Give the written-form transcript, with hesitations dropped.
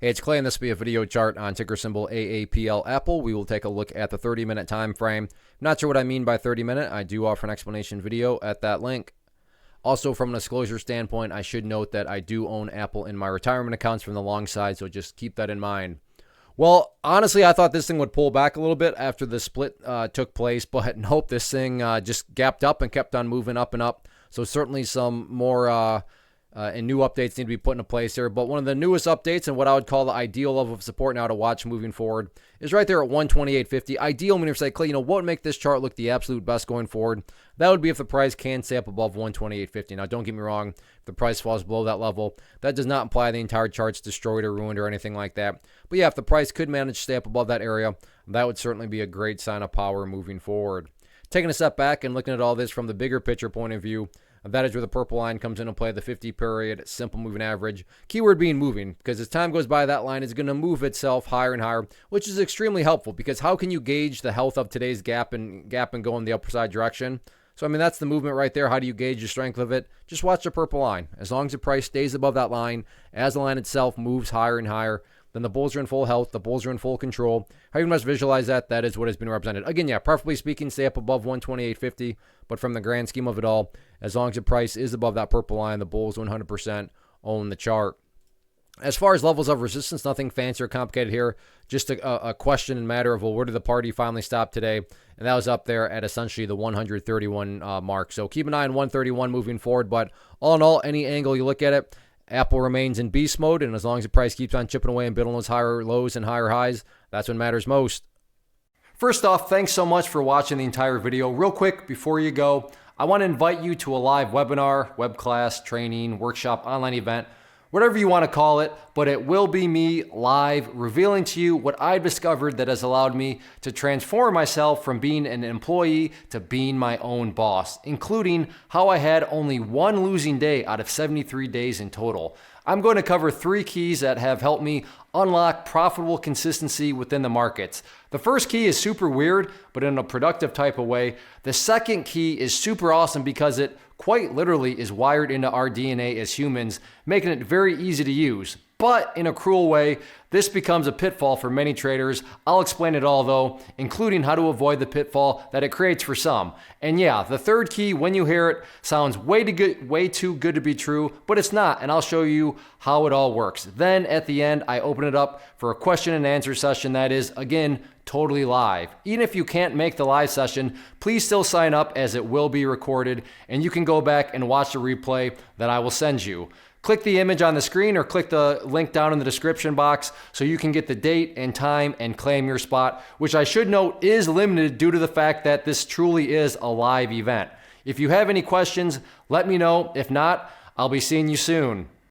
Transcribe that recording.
Hey, it's Clay, and this will be a video chart on ticker symbol AAPL Apple. We will take a look at the 30-minute time frame. Not sure what I mean by 30-minute. I do offer an explanation video at that link. Also, from a disclosure standpoint, I should note that I do own Apple in my retirement accounts from the long side, so just keep that in mind. Well, honestly, I thought this thing would pull back a little bit after the split took place, but nope, this thing just gapped up and kept on moving up and up. So certainly some more and new updates need to be put into place here. But one of the newest updates and what I would call the ideal level of support now to watch moving forward is right there at 128.50. Ideal, meaning say, Clay, what would make this chart look the absolute best going forward? That would be if the price can stay up above 128.50. Now, don't get me wrong. If the price falls below that level, that does not imply the entire chart's destroyed or ruined or anything like that. But yeah, if the price could manage to stay up above that area, that would certainly be a great sign of power moving forward. Taking a step back and looking at all this from the bigger picture point of view, that is where the purple line comes into play, the 50-period simple moving average. Keyword being moving, because as time goes by, that line is going to move itself higher and higher, which is extremely helpful, because how can you gauge the health of today's gap and go in the upper side direction? So, that's the movement right there. How do you gauge the strength of it? Just watch the purple line. As long as the price stays above that line, as the line itself moves higher and higher, then the bulls are in full health, the bulls are in full control. How you must visualize that, that is what has been represented. Again, yeah, preferably speaking, stay up above 128.50, but from the grand scheme of it all, as long as the price is above that purple line, the bulls 100% own the chart. As far as levels of resistance, nothing fancy or complicated here. Just a question and matter of, well, where did the party finally stop today? And that was up there at essentially the 131 mark. So keep an eye on 131 moving forward, but all in all, any angle you look at it, Apple remains in beast mode, and as long as the price keeps on chipping away and building those higher lows and higher highs, that's what matters most. First off, thanks so much for watching the entire video. Real quick, before you go, I want to invite you to a live webinar, web class, training, workshop, online event, whatever you want to call it, but it will be me live revealing to you what I've discovered that has allowed me to transform myself from being an employee to being my own boss, including how I had only one losing day out of 73 days in total. I'm going to cover 3 keys that have helped me unlock profitable consistency within the markets. The first key is super weird, but in a productive type of way. The second key is super awesome because it quite literally is wired into our DNA as humans, making it very easy to use. But in a cruel way, this becomes a pitfall for many traders. I'll explain it all though, including how to avoid the pitfall that it creates for some. And yeah, the third key, when you hear it, sounds way too good to be true, but it's not, and I'll show you how it all works. Then at the end, I open it up for a question and answer session that is, again, totally live. Even if you can't make the live session, please still sign up as it will be recorded, and you can go back and watch the replay that I will send you. Click the image on the screen or click the link down in the description box so you can get the date and time and claim your spot, which I should note is limited due to the fact that this truly is a live event. If you have any questions, let me know. If not, I'll be seeing you soon.